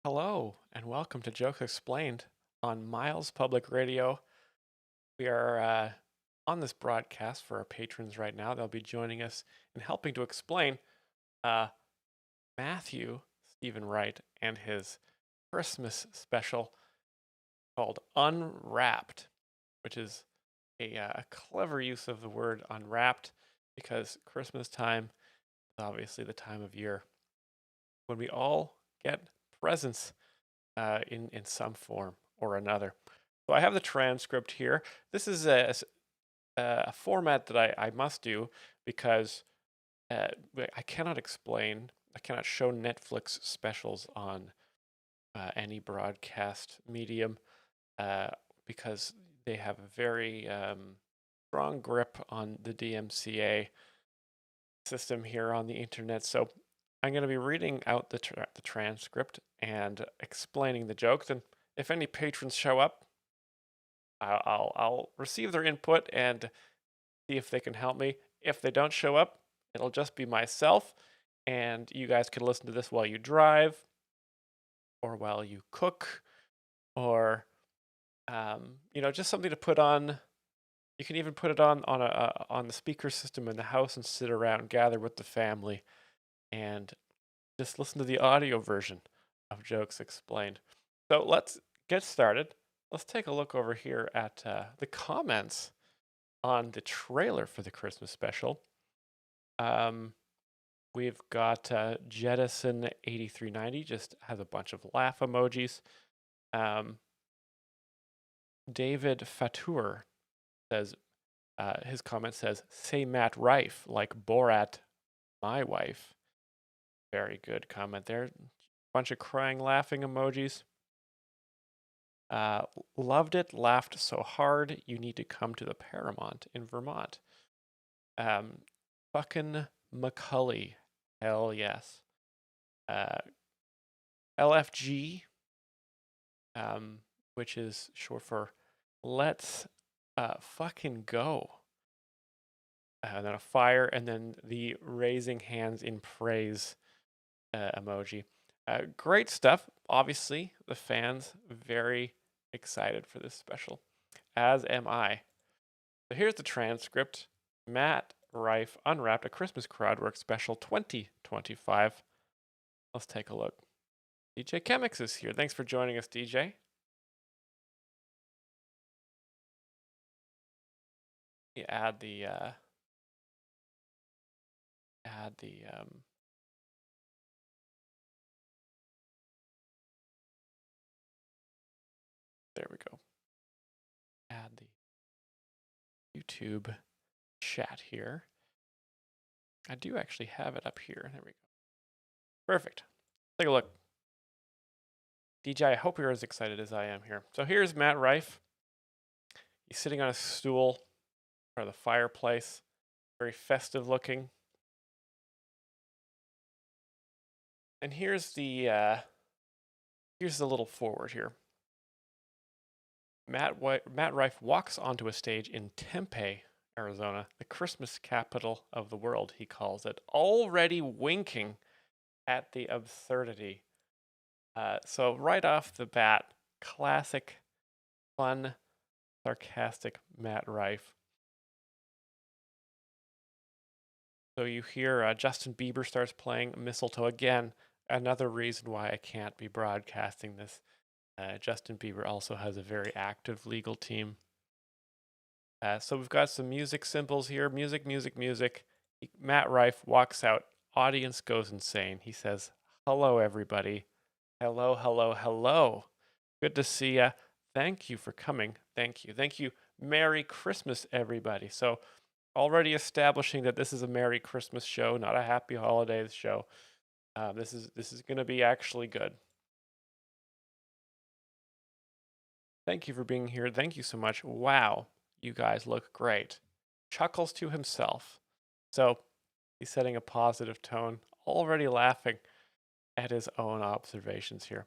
Hello, and welcome to Jokes Explained on Miles Public Radio. We are on this broadcast for our patrons right now. They'll be joining us and helping to explain uh, Matthew Stephen Wright and his Christmas special called Unwrapped, which is a clever use of the word unwrapped because Christmas time is obviously the time of year when we all get presents in some form or another. So I have the transcript here. This is a format that I must do because uh, I cannot show Netflix specials on any broadcast medium uh, because they have a very strong grip on the DMCA system here on the internet. So I'm going to be reading out the transcript and explaining the jokes. And if any patrons show up, I'll receive their input and see if they can help me. If they don't show up, it'll just be myself, and you guys can listen to this while you drive, or while you cook, or just something to put on. You can even put it on the speaker system in the house and sit around, gather with the family, and just listen to the audio version of Jokes Explained. So let's get started. Let's take a look over here at the comments on the trailer for the Christmas special. We've got Jettison 8390 just has a bunch of laugh emojis. David Fatur says, his comment says, "Say Matt Rife like Borat, my wife." Very good comment there. Bunch of crying, laughing emojis. Loved it, laughed so hard, you need to come to the Paramount in Vermont. Fucking McCully, hell yes. LFG, which is short for let's fucking go. And then a fire, and then the raising hands in praise emoji. Great stuff. Obviously, the fans very excited for this special, as am I. So here's the transcript. Matt Rife Unwrapped, a Christmas Crowdwork Special 2025. Let's take a look. DJ Chemix is here. Thanks for joining us, DJ. You add the there we go. Add the YouTube chat here. I do actually have it up here. There we go. Perfect. Take a look. DJ, I hope you're as excited as I am here. So here's Matt Rife. He's sitting on a stool in front of the fireplace. Very festive looking. And here's the little forward here. Matt Rife walks onto a stage in Tempe, Arizona, the Christmas capital of the world, he calls it, already winking at the absurdity. So right off the bat, classic, fun, sarcastic Matt Rife. So you hear Justin Bieber starts playing Mistletoe again. Another reason why I can't be broadcasting this. Justin Bieber also has a very active legal team. So we've got some music symbols here. Music, music, music. Matt Rife walks out. Audience goes insane. He says, "Hello, everybody. Hello, hello, hello. Good to see ya. Thank you for coming. Thank you. Thank you. Merry Christmas, everybody." So already establishing that this is a Merry Christmas show, not a Happy Holidays show. This is going to be actually good. Thank you for being here. Thank you so much. Wow, you guys look great. Chuckles to himself. So he's setting a positive tone, already laughing at his own observations here.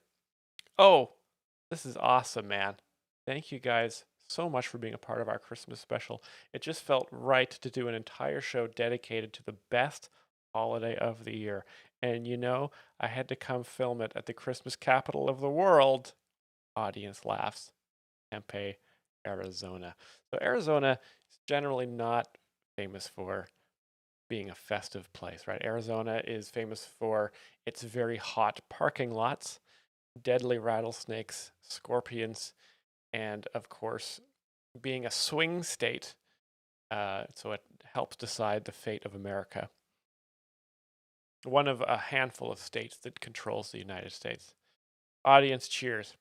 Oh, this is awesome, man. Thank you guys so much for being a part of our Christmas special. It just felt right to do an entire show dedicated to the best holiday of the year. And I had to come film it at the Christmas capital of the world. Audience laughs. Tempe, Arizona. So Arizona is generally not famous for being a festive place, right? Arizona is famous for its very hot parking lots, deadly rattlesnakes, scorpions, and of course, being a swing state. So it helps decide the fate of America. One of a handful of states that controls the United States. Audience cheers.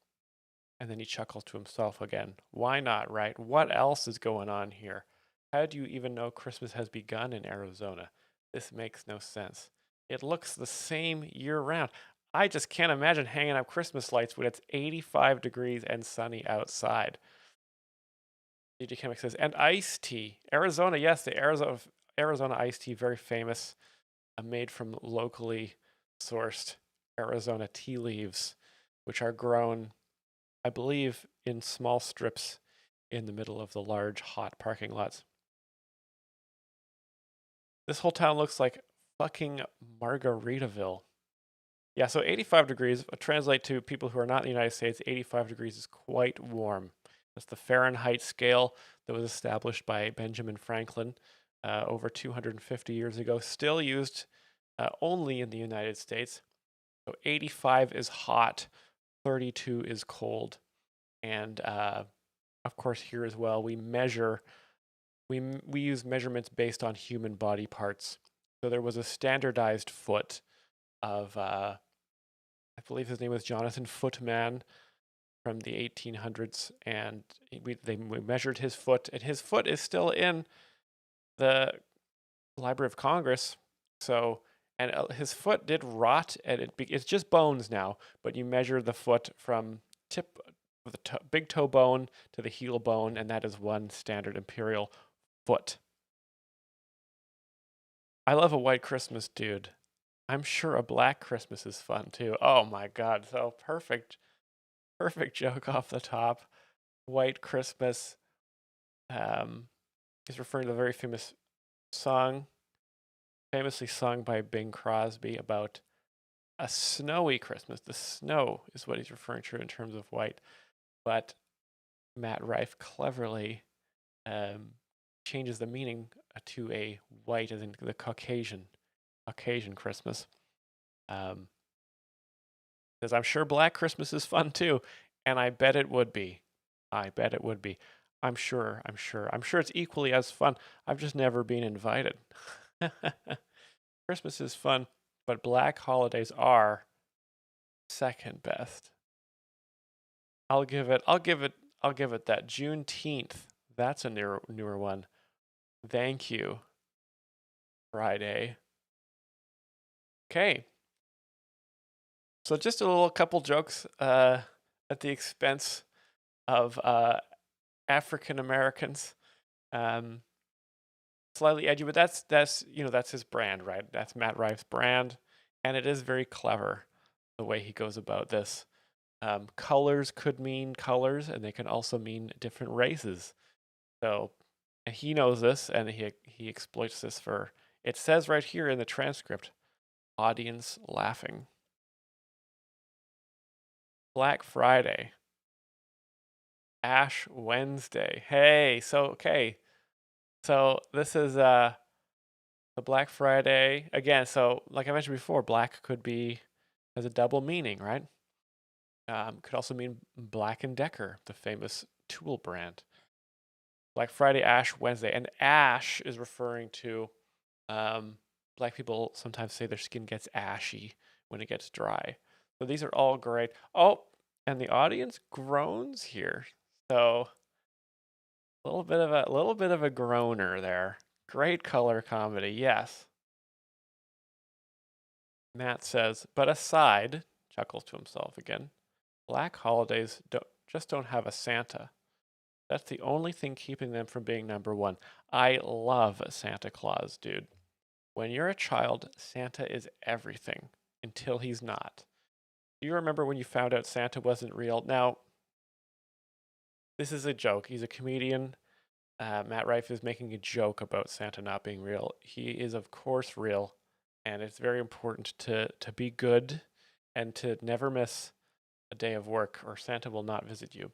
And then he chuckles to himself again. Why not, right? What else is going on here? How do you even know Christmas has begun in Arizona? This makes no sense. It looks the same year round. I just can't imagine hanging up Christmas lights when it's 85 degrees and sunny outside. DJ Chemic says, and iced tea. Arizona, yes, the Arizona iced tea, very famous, made from locally sourced Arizona tea leaves, which are grown, I believe, in small strips in the middle of the large, hot parking lots. This whole town looks like fucking Margaritaville. Yeah, so 85 degrees, translate to people who are not in the United States, 85 degrees is quite warm. That's the Fahrenheit scale that was established by Benjamin Franklin over 250 years ago, still used only in the United States. So 85 is hot, 32 is cold. And of course, here as well, we use measurements based on human body parts. So there was a standardized foot of, I believe his name was Jonathan Footman from the 1800s, and we measured his foot, and his foot is still in the Library of Congress. So, and his foot did rot, and it's just bones now. But you measure the foot from tip of the big toe bone to the heel bone, and that is one standard imperial foot. I love a white Christmas, dude. I'm sure a black Christmas is fun too. Oh my God, so perfect, perfect joke off the top. White Christmas. He's referring to the very famous song, famously sung by Bing Crosby about a snowy Christmas. The snow is what he's referring to in terms of white. But Matt Rife cleverly changes the meaning to a white, as in the Caucasian Christmas. Because I'm sure Black Christmas is fun too, and I bet it would be. I bet it would be. I'm sure it's equally as fun. I've just never been invited. Christmas is fun, but Black holidays are second best. I'll give it that. Juneteenth. That's a newer one. Thank you. Friday. Okay. So just a little couple jokes at the expense of African Americans. Slightly edgy, but that's his brand, right? That's Matt Rife's brand, and it is very clever the way he goes about this. Colors could mean colors, and they can also mean different races. So and he knows this, and he exploits this for. It says right here in the transcript, audience laughing. Black Friday. Ash Wednesday. Hey, so okay. So this is the Black Friday again. So like I mentioned before, black could be has a double meaning, right? Could also mean Black and Decker, the famous tool brand. Black Friday, Ash Wednesday, and ash is referring to black people sometimes say their skin gets ashy when it gets dry. So these are all great. Oh, and the audience groans here. So a little bit of a groaner there. Great color comedy, yes. Matt says, but aside, chuckles to himself again. Black holidays just don't have a Santa. That's the only thing keeping them from being number one. I love Santa Claus, dude. When you're a child, Santa is everything until he's not. Do you remember when you found out Santa wasn't real? Now, this is a joke. He's a comedian. Matt Rife is making a joke about Santa not being real. He is, of course, real. and it's very important to be good and to never miss a day of work, or Santa will not visit you.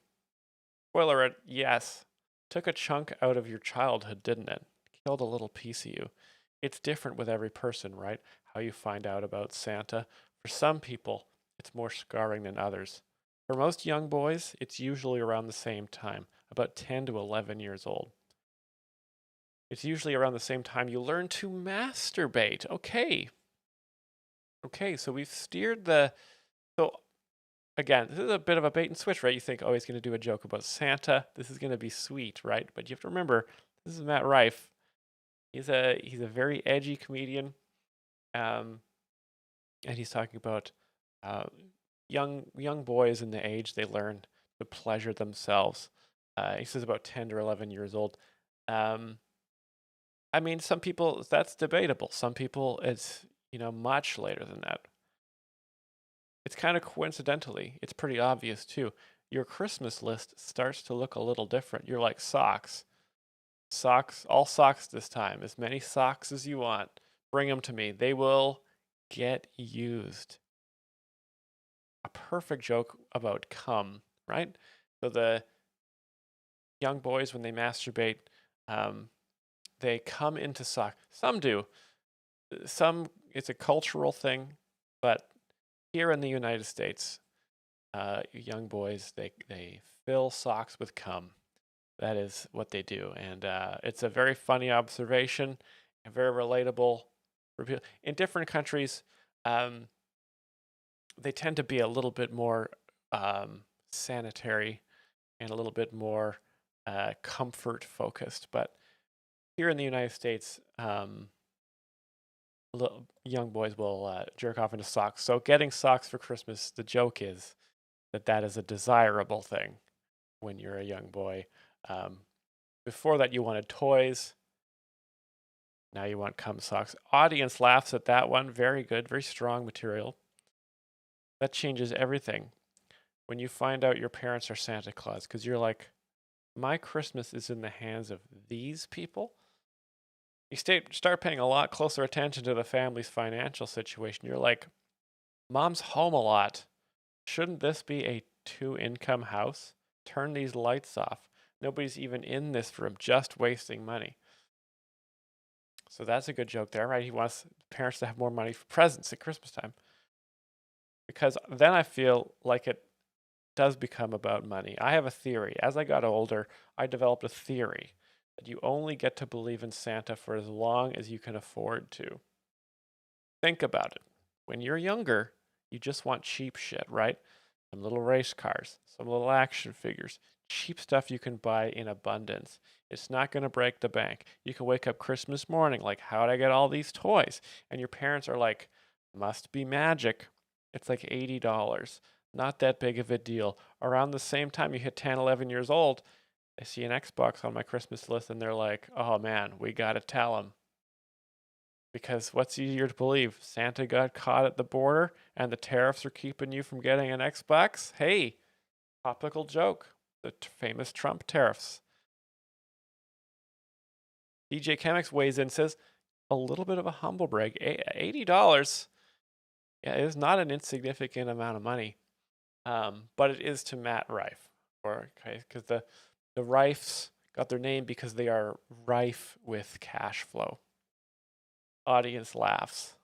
Spoiler alert, yes, took a chunk out of your childhood, didn't it? Killed a little piece of you. It's different with every person, right? How you find out about Santa. For some people, it's more scarring than others. For most young boys, it's usually around the same time, about 10 to 11 years old. It's usually around the same time you learn to masturbate. Okay. Okay, so we've steered the. So, again, this is a bit of a bait and switch, right? You think, oh, he's going to do a joke about Santa. This is going to be sweet, right? But you have to remember, this is Matt Rife. He's a very edgy comedian, and he's talking about uh, young boys in the age they learn to pleasure themselves. He says about 10 or 11 years old. Um, I mean, some people that's debatable. Some people it's much later than that. It's kind of coincidentally, it's pretty obvious too. Your Christmas list starts to look a little different. You're like socks. Socks, all socks this time. As many socks as you want. Bring them to me. They will get used. A perfect joke about cum, right? So the young boys, when they masturbate, they come into socks. Some do. Some, it's a cultural thing, but here in the United States, young boys, they fill socks with cum. That is what they do, and it's a very funny observation and very relatable. In different countries, they tend to be a little bit more sanitary and a little bit more comfort focused. But here in the United States, young boys will jerk off into socks. So getting socks for Christmas, the joke is that is a desirable thing when you're a young boy. Before that, you wanted toys. Now you want cum socks. Audience laughs at that one. Very good, very strong material. That changes everything when you find out your parents are Santa Claus, because you're like, my Christmas is in the hands of these people. You start paying a lot closer attention to the family's financial situation. You're like, mom's home a lot. Shouldn't this be a 2-income house? Turn these lights off. Nobody's even in this room, just wasting money. So that's a good joke there, right? He wants parents to have more money for presents at Christmas time. Because then I feel like it does become about money. I have a theory. As I got older, I developed a theory that you only get to believe in Santa for as long as you can afford to. Think about it. When you're younger, you just want cheap shit, right? Some little race cars, some little action figures, cheap stuff you can buy in abundance. It's not going to break the bank. You can wake up Christmas morning like, how'd I get all these toys? And your parents are like, must be magic. It's like $80. Not that big of a deal. Around the same time you hit 10, 11 years old, they see an Xbox on my Christmas list and they're like, oh man, we got to tell them. Because what's easier to believe? Santa got caught at the border and the tariffs are keeping you from getting an Xbox? Hey, topical joke. The famous Trump tariffs. DJ Chemix weighs in and says, a little bit of a humble brag. $80. Yeah, it is not an insignificant amount of money. But it is to Matt Rife. Because the Rifes got their name because they are rife with cash flow. Audience laughs.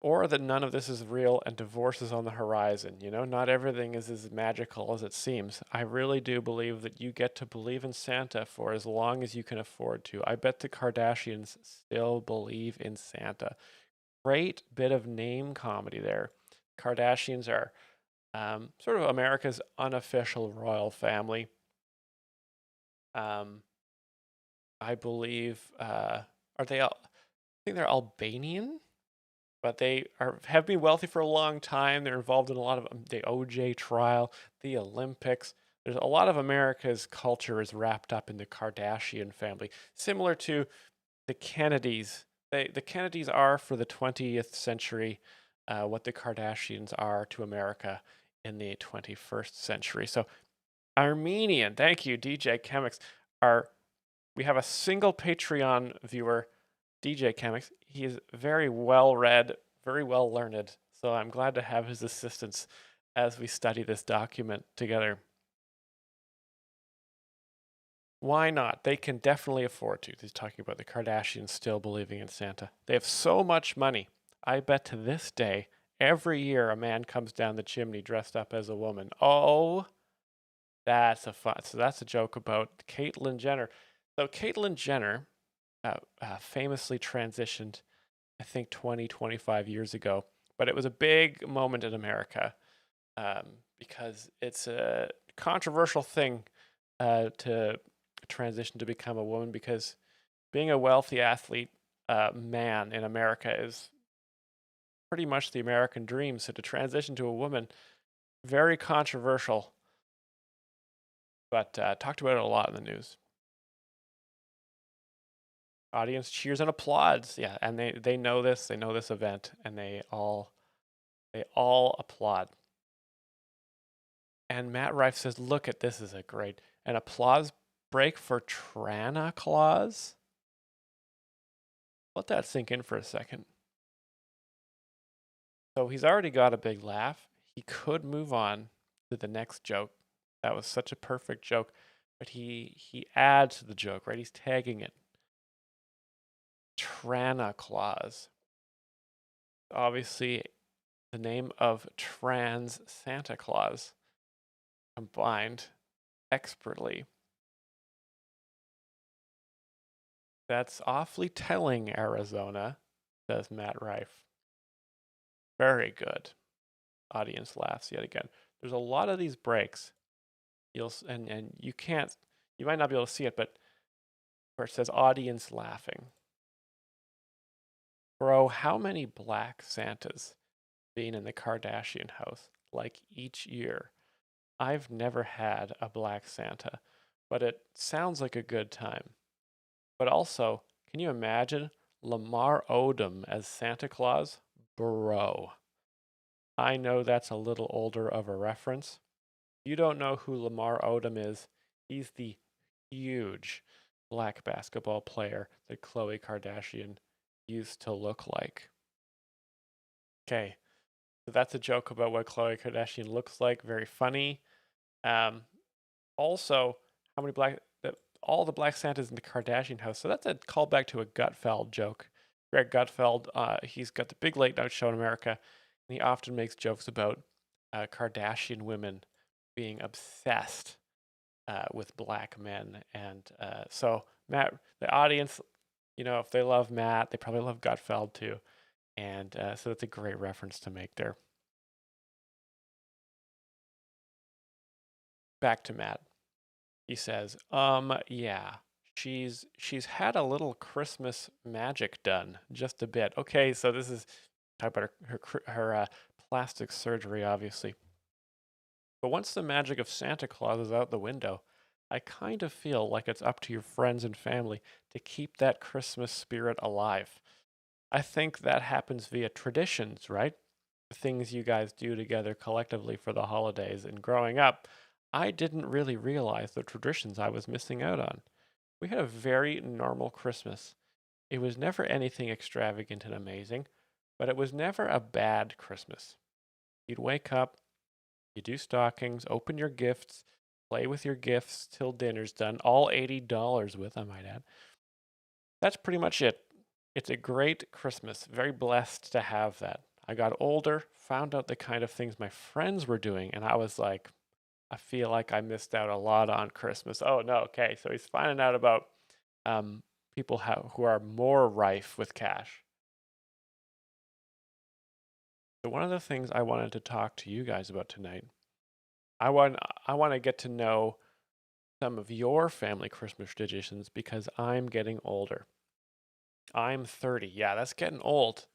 Or that none of this is real and divorce is on the horizon. Not everything is as magical as it seems. I really do believe that you get to believe in Santa for as long as you can afford to. I bet the Kardashians still believe in Santa. Great bit of name comedy there. Kardashians are sort of America's unofficial royal family. I believe, are they? I think they're Albanian, but they have been wealthy for a long time. They're involved in a lot of the OJ trial, the Olympics. There's a lot of America's culture is wrapped up in the Kardashian family, similar to the Kennedys. The Kennedys are for the 20th century what the Kardashians are to America in the 21st century. So Armenian, thank you, DJ Chemix. We have a single Patreon viewer DJ Chemix. He is very well read, very well learned. So I'm glad to have his assistance as we study this document together. Why not? They can definitely afford to. He's talking about the Kardashians still believing in Santa. They have so much money. I bet to this day, every year a man comes down the chimney dressed up as a woman. Oh, that's a fun. So that's a joke about Caitlyn Jenner. So Caitlyn Jenner famously transitioned, I think 20, 25 years ago, but it was a big moment in America because it's a controversial thing to transition to become a woman, because being a wealthy athlete man in America is pretty much the American dream. So to transition to a woman, very controversial, but talked about it a lot in the news. Audience cheers and applauds. Yeah, and they know this. They know this event, and they all applaud. And Matt Rife says, "Look at this, is a great an applause break for Trana Claus." Let that sink in for a second. So he's already got a big laugh. He could move on to the next joke. That was such a perfect joke, but he adds to the joke, right? He's tagging it. Trana Claus. Obviously, the name of trans Santa Claus combined expertly. That's awfully telling, Arizona, says Matt Rife. Very good. Audience laughs yet again. There's a lot of these breaks. And you might not be able to see it, but where it says audience laughing. Bro, how many black Santas being in the Kardashian house like each year? I've never had a black Santa, but it sounds like a good time. But also, can you imagine Lamar Odom as Santa Claus? Bro. I know that's a little older of a reference. You don't know who Lamar Odom is. He's the huge black basketball player that Khloe Kardashian used to look like. Okay, so that's a joke about what Khloe Kardashian looks like. Very funny. Also, how many all the black Santas in the Kardashian house. So that's a callback to a Gutfeld joke. Greg Gutfeld, he's got the big late night show in America, and he often makes jokes about Kardashian women being obsessed with black men. And so Matt, the audience, if they love Matt, they probably love Gutfeld too. And so that's a great reference to make there. Back to Matt. He says, yeah, she's had a little Christmas magic done, just a bit. Okay, so this is talk about her plastic surgery, obviously. But once the magic of Santa Claus is out the window, I kind of feel like it's up to your friends and family to keep that Christmas spirit alive. I think that happens via traditions, right? The things you guys do together collectively for the holidays. And growing up, I didn't really realize the traditions I was missing out on. We had a very normal Christmas. It was never anything extravagant and amazing, but it was never a bad Christmas. You'd wake up, you do stockings, open your gifts, play with your gifts till dinner's done, all $80 with, I might add. That's pretty much it. It's a great Christmas. Very blessed to have that. I got older, found out the kind of things my friends were doing, and I was like, I feel like I missed out a lot on Christmas. Oh no, okay. So he's finding out about people who are more rife with cash. So one of the things I wanted to talk to you guys about tonight, I want to get to know some of your family Christmas traditions, because I'm getting older. I'm 30. Yeah, that's getting old,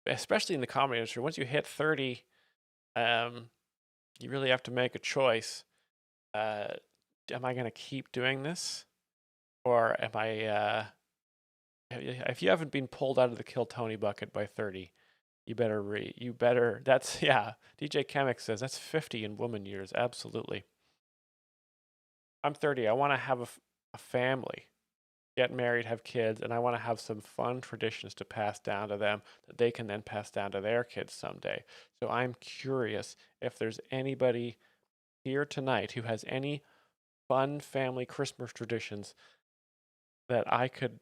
especially in the comedy industry. Once you hit 30, you really have to make a choice. Am I going to keep doing this, or am I? If you haven't been pulled out of the Kill Tony bucket by 30, you better. That's yeah. DJ Chemix says that's 50 in woman years. Absolutely. I'm 30. I want to have a family. get married, have kids, and I want to have some fun traditions to pass down to them that they can then pass down to their kids someday. So I'm curious if there's anybody here tonight who has any fun family Christmas traditions that I could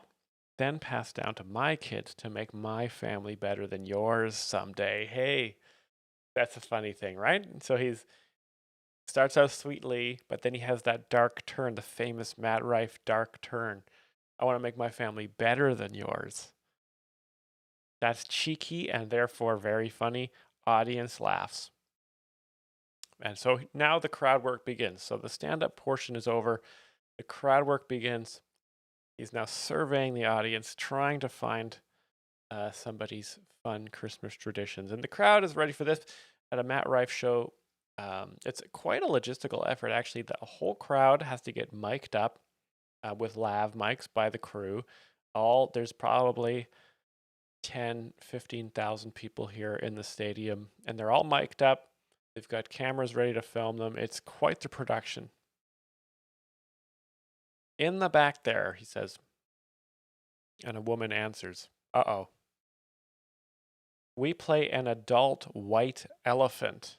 then pass down to my kids to make my family better than yours someday. Hey, that's a funny thing, right? So he's starts out sweetly, but then he has that dark turn, the famous Matt Rife dark turn. I want to make my family better than yours. That's cheeky and therefore very funny. Audience laughs. And so now the crowd work begins. So the stand up portion is over. The crowd work begins. He's now surveying the audience, trying to find somebody's fun Christmas traditions. And the crowd is ready for this. At a Matt Rife show, it's quite a logistical effort, actually. The whole crowd has to get mic'd up with lav mics by the crew. There's probably 10, 15,000 people here in the stadium, and they're all mic'd up. They've got cameras ready to film them. It's quite the production. In the back there, he says, and a woman answers, uh-oh. We play an adult white elephant.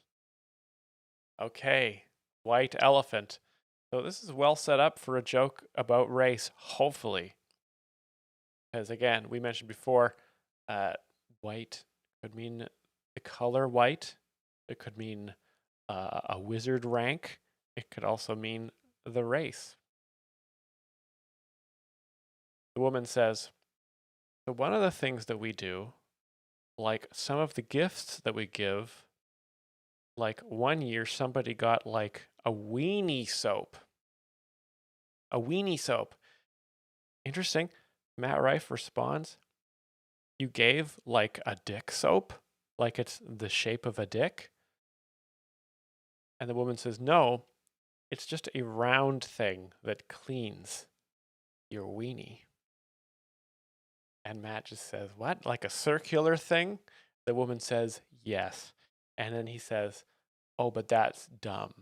Okay, white elephant. So this is well set up for a joke about race, hopefully. Because again, we mentioned before, white could mean the color white. It could mean a wizard rank. It could also mean the race. The woman says, so one of the things that we do, like some of the gifts that we give, like one year somebody got like a weenie soap. A weenie soap. Interesting. Matt Rife responds, you gave like a dick soap? Like it's the shape of a dick? And the woman says, no, it's just a round thing that cleans your weenie. And Matt just says, what? Like a circular thing? The woman says, yes. And then he says, oh, but that's dumb.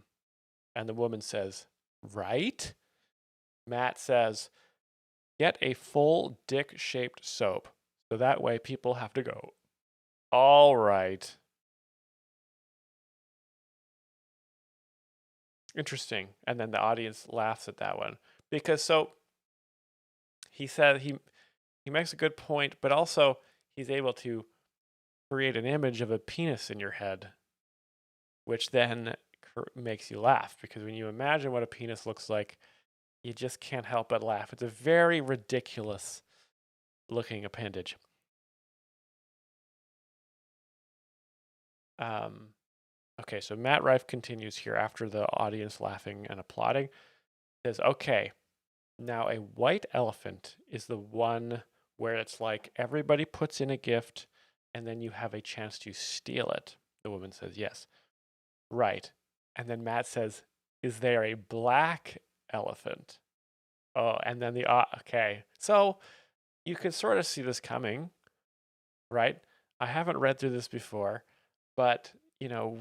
And the woman says, right? Matt says, get a full dick-shaped soap. So that way people have to go, all right. Interesting. And then the audience laughs at that one. Because so he said he makes a good point, but also he's able to create an image of a penis in your head, which then makes you laugh. Because when you imagine what a penis looks like, you just can't help but laugh. It's a very ridiculous looking appendage. Okay, so Matt Rife continues here after the audience laughing and applauding. Says, okay, now a white elephant is the one where it's like everybody puts in a gift and then you have a chance to steal it. The woman says, yes. Right. And then Matt says, is there a black elephant? Oh, and then okay. So you can sort of see this coming, right? I haven't read through this before, but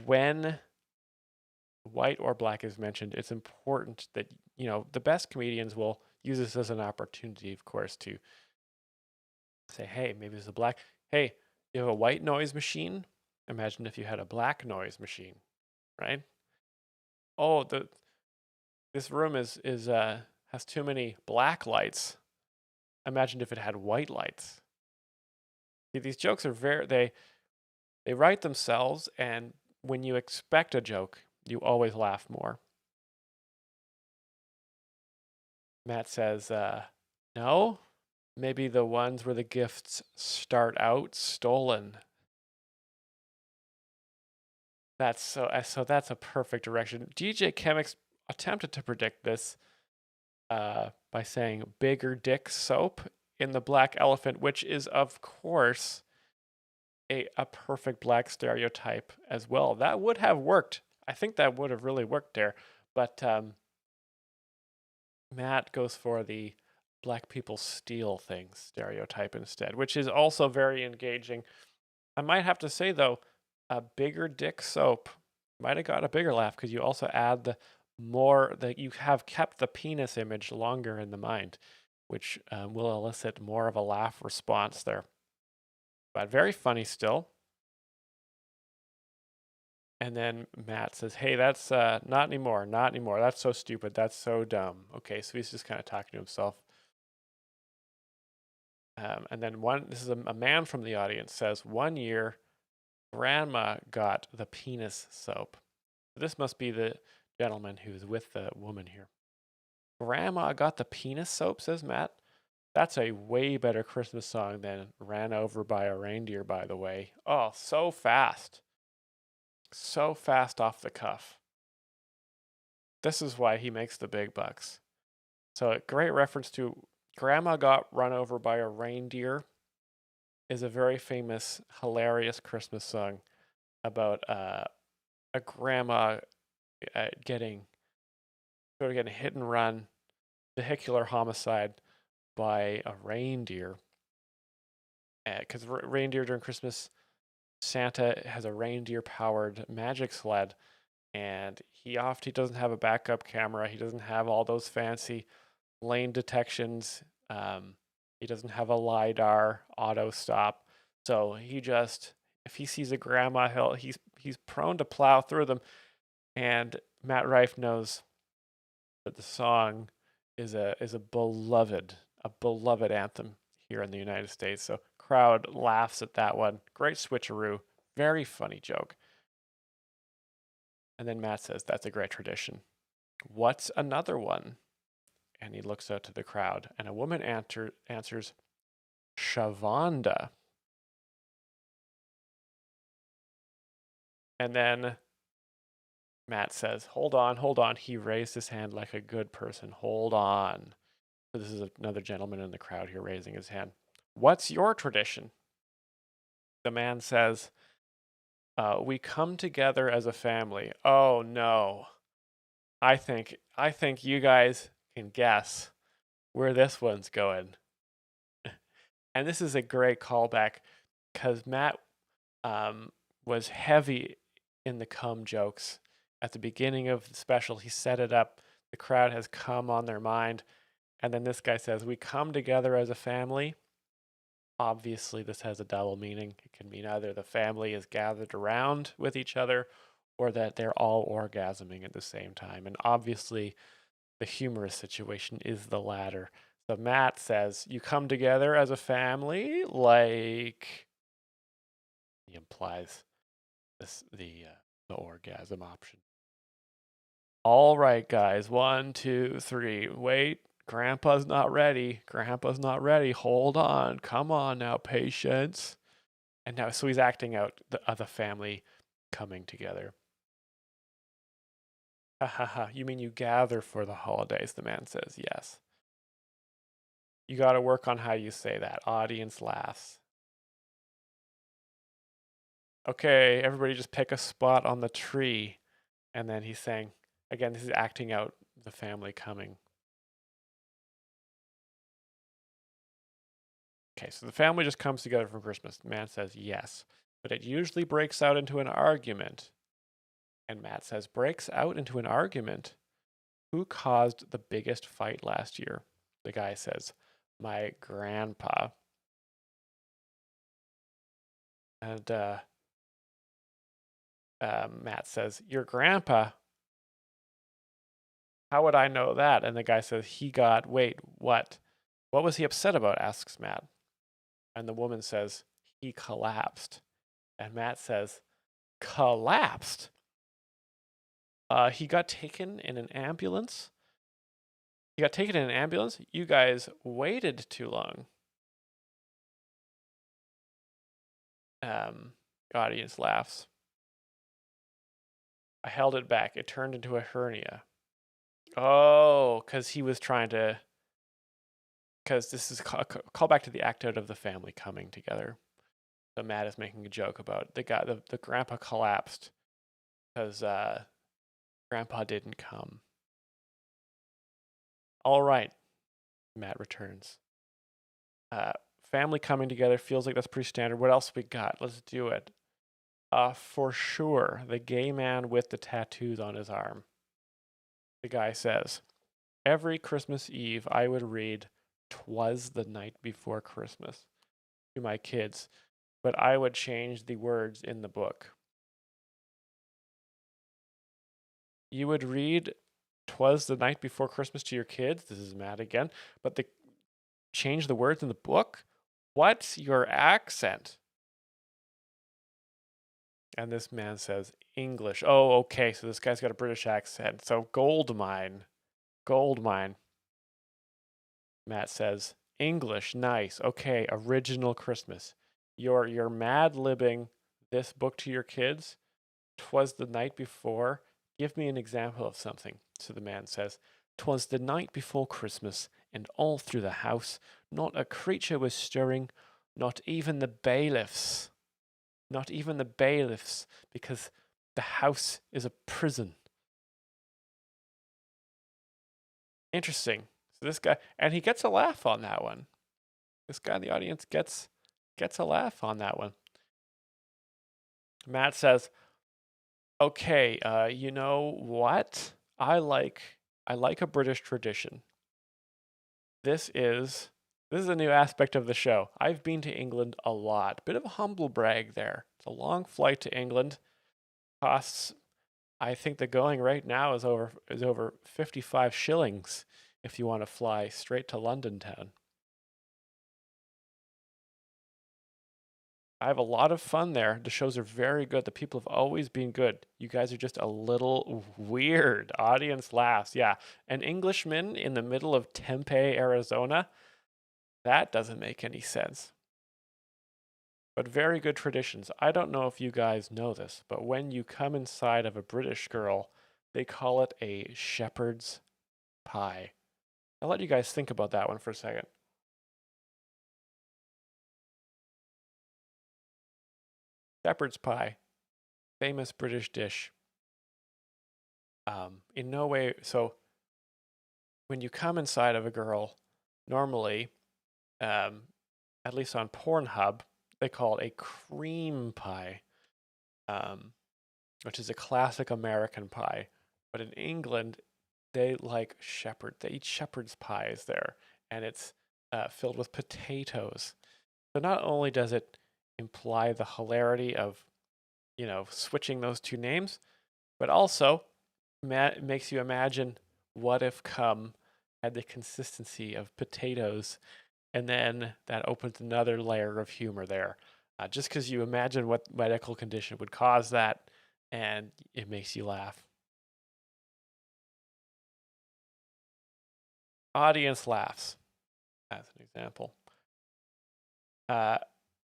when white or black is mentioned, it's important that, the best comedians will use this as an opportunity, of course, to say, hey, maybe there's a black. Hey, you have a white noise machine? Imagine if you had a black noise machine, right? Oh, this room has too many black lights. Imagine if it had white lights. See, these jokes are they write themselves, and when you expect a joke, you always laugh more. Matt says, no, maybe the ones where the gifts start out stolen. So that's a perfect direction. DJ Chemix attempted to predict this by saying bigger dick soap in the black elephant, which is, of course, a perfect black stereotype as well. That would have worked. I think that would have really worked there. But Matt goes for the black people steal things stereotype instead, which is also very engaging. I might have to say, though, a bigger dick soap might have got a bigger laugh because you also add you have kept the penis image longer in the mind. which will elicit more of a laugh response there. But very funny still. And then Matt says, hey, that's not anymore, not anymore. That's so stupid. That's so dumb. Okay, so he's just kind of talking to himself. And then this is a man from the audience says, 1 year, grandma got the penis soap. This must be the gentleman who's with the woman here. Grandma got the penis soap, says Matt. That's a way better Christmas song than Ran Over by a Reindeer, by the way. Oh, so fast. So fast off the cuff. This is why he makes the big bucks. So a great reference to Grandma Got Run Over by a Reindeer is a very famous, hilarious Christmas song about a grandma getting hit and run, vehicular homicide by a reindeer. Because reindeer during Christmas, Santa has a reindeer-powered magic sled, and he doesn't have a backup camera. He doesn't have all those fancy lane detections. He doesn't have a LiDAR auto stop. So if he sees a grandma, he's prone to plow through them. And Matt Rife knows that the song is a beloved anthem here in the United States. So crowd laughs at that one. Great switcheroo. Very funny joke. And then Matt says, that's a great tradition. What's another one? And he looks out to the crowd, and a woman answers, Shavonda. And then Matt says, hold on. He raised his hand like a good person. Hold on. So this is another gentleman in the crowd here raising his hand. What's your tradition? The man says, we come together as a family. Oh no. I think you guys can guess where this one's going. And this is a great callback because Matt was heavy in the cum jokes. At the beginning of the special, he set it up. The crowd has cum on their mind. And then this guy says, we come together as a family. Obviously, this has a double meaning. It can mean either the family is gathered around with each other or that they're all orgasming at the same time. And obviously, the humorous situation is the latter. So Matt says, you come together as a family, like he implies the orgasm option. All right, guys, 1, 2, 3. Wait, Grandpa's not ready. Hold on. Come on now, patience. And now, so he's acting out the family coming together. Ha ha ha. You mean you gather for the holidays? The man says, yes. You got to work on how you say that. Audience laughs. Okay, everybody just pick a spot on the tree. And then he's saying, again, this is acting out the family coming. Okay, so the family just comes together for Christmas. The man says yes, but it usually breaks out into an argument. And Matt says, breaks out into an argument? Who caused the biggest fight last year? The guy says, my grandpa. And Matt says, your grandpa? How would I know that? And the guy says, wait, what? What was he upset about? Asks Matt. And the woman says, he collapsed. And Matt says, collapsed? He got taken in an ambulance? You guys waited too long. Audience laughs. I held it back. It turned into a hernia. Oh, because he was trying to... Because this is call back to the act out of the family coming together. So Matt is making a joke about the grandpa collapsed because grandpa didn't come. All right, Matt returns. Family coming together feels like that's pretty standard. What else we got? Let's do it. For sure, the gay man with the tattoos on his arm. The guy says, every Christmas Eve I would read 'twas the night before Christmas to my kids, but I would change the words in the book. You would read 'twas the night before Christmas to your kids. This is Matt again, but change the words in the book? What's your accent? And this man says, English. Oh, okay, so this guy's got a British accent. So gold mine. Gold mine. Matt says, English, nice. Okay, original Christmas. You're mad-libbing this book to your kids? 'Twas the night before. Give me an example of something. So the man says, 'Twas the night before Christmas, and all through the house not a creature was stirring, not even the bailiffs. Not even the bailiffs, because the house is a prison. Interesting. So this guy, and he gets a laugh on that one. This guy in the audience gets a laugh on that one. Matt says, "Okay, you know what? I like a British tradition. This is a new aspect of the show. I've been to England a lot. Bit of a humble brag there. It's a long flight to England. Costs, I think the going right now is over 55 shillings if you want to fly straight to London town. I have a lot of fun there. The shows are very good. The people have always been good. You guys are just a little weird. Audience laughs. Yeah. An Englishman in the middle of Tempe, Arizona? That doesn't make any sense. But very good traditions. I don't know if you guys know this, but when you come inside of a British girl, they call it a shepherd's pie. I'll let you guys think about that one for a second. Shepherd's pie, famous British dish. In no way, so when you come inside of a girl, normally, at least on Pornhub, they call it a cream pie, um, which is a classic American pie. But in England, they like they eat shepherd's pies there, and it's filled with potatoes. So not only does it imply the hilarity of, switching those two names, but also makes you imagine what if cum had the consistency of potatoes, and then that opens another layer of humor there. Just because you imagine what medical condition would cause that, and it makes you laugh. Audience laughs, as an example.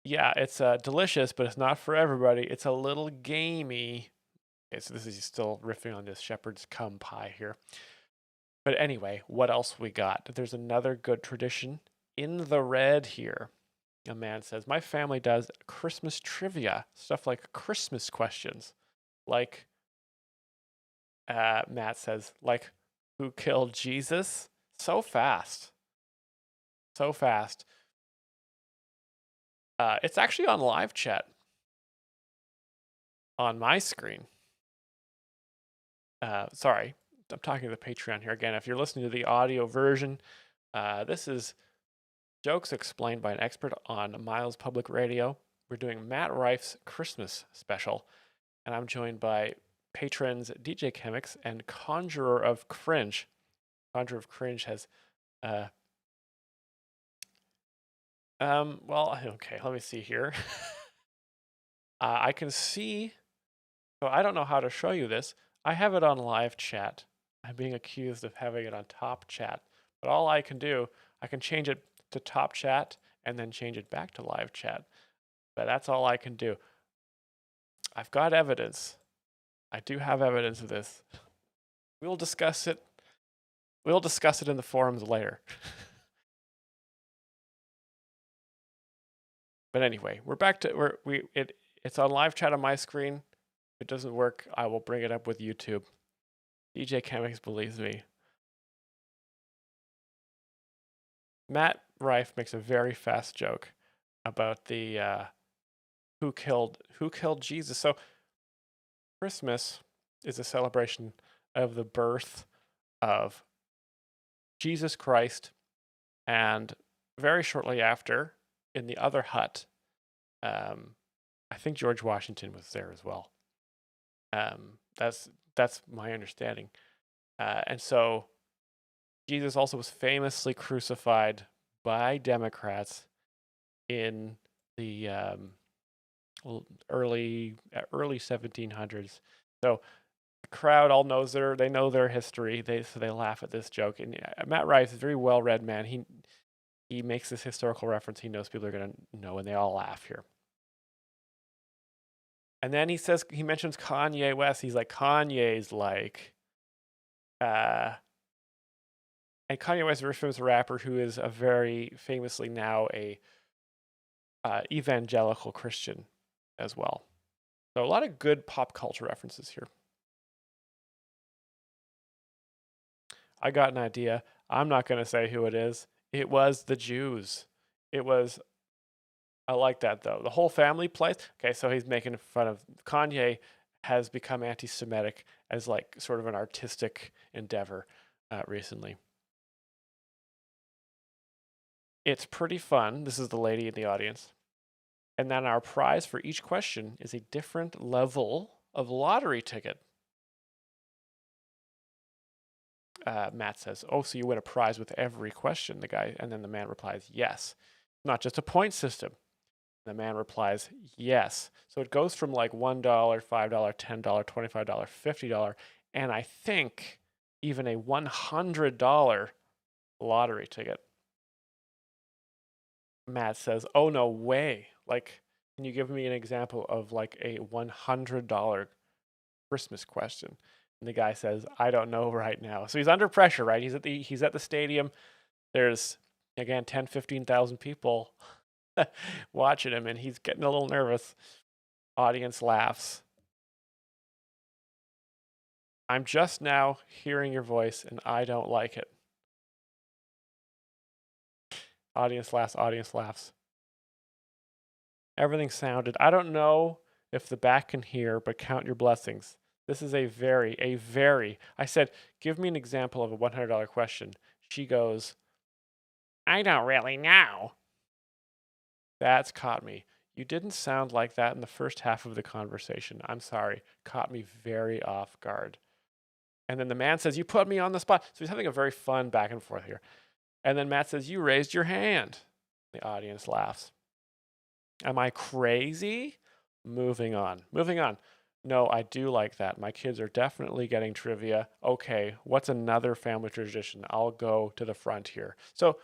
Yeah, it's delicious, but it's not for everybody. It's a little gamey. Okay, so this is still riffing on this shepherd's cum pie here. But anyway, what else we got? There's another good tradition in the red here. A man says, my family does Christmas trivia, stuff like Christmas questions. Like, Matt says, like, who killed Jesus? So fast. So fast. It's actually on live chat on my screen. Sorry, I'm talking to the Patreon here again. If you're listening to the audio version, this is jokes explained by an expert on Myles Public Radio. We're doing Matt Rife's Christmas special, and I'm joined by patrons DJ Chemix and Conjurer of Cringe. Conjurer of Cringe has, well, okay, let me see here. I can see, so I don't know how to show you this. I have it on live chat. I'm being accused of having it on top chat, but all I can do, I can change it to top chat and then change it back to live chat. But that's all I can do. I've got evidence. I do have evidence of this. We'll discuss it. We'll discuss it in the forums later. But anyway, we're back to it's on live chat on my screen. If it doesn't work, I will bring it up with YouTube. DJ Chemix believes me. Matt Rife makes a very fast joke about the who killed Jesus. So Christmas is a celebration of the birth of Jesus Christ And very shortly after, in the other hut, I think George Washington was there as well. That's my understanding. And so Jesus also was famously crucified by Democrats in the early 1700s. So the crowd all knows they know their history. So they laugh at this joke. And Matt Rife is a very well read man. He makes this historical reference. He knows people are gonna know, and they all laugh here. And then he mentions Kanye West. He's like, Kanye's like, and Kanye West is a very famous rapper who is a very famously now a evangelical Christian as well. So a lot of good pop culture references here. I got an idea. I'm not going to say who it is. It was the Jews. It was, I like that though. The whole family plays. Okay, so he's making fun of Kanye has become anti-Semitic as like sort of an artistic endeavor recently. It's pretty fun. This is the lady in the audience. And then our prize for each question is a different level of lottery ticket. Matt says, "Oh, so you win a prize with every question?" The guy, and then the man replies, "Yes." Not just a point system. The man replies, "Yes." So it goes from like $1, $5, $10, $25, $50, and I think even a $100 lottery ticket. Matt says, "Oh, no way. Like, can you give me an example of like a $100 Christmas question?" And the guy says, "I don't know right now." So he's under pressure, right? He's at the stadium. There's again 10, 15,000 people watching him, and he's getting a little nervous. Audience laughs. "I'm just now hearing your voice, and I don't like it." Audience laughs. Audience laughs. Everything sounded. I don't know if the back can hear, but count your blessings. This is a very. I said, "Give me an example of a $100 question." She goes, "I don't really know." That's caught me. You didn't sound like that in the first half of the conversation. I'm sorry. Caught me very off guard. And then the man says, "You put me on the spot." So he's having a very fun back and forth here. And then Matt says, "You raised your hand." The audience laughs. Am I crazy? Moving on. No, I do like that. My kids are definitely getting trivia. Okay, what's another family tradition? I'll go to the front here. So,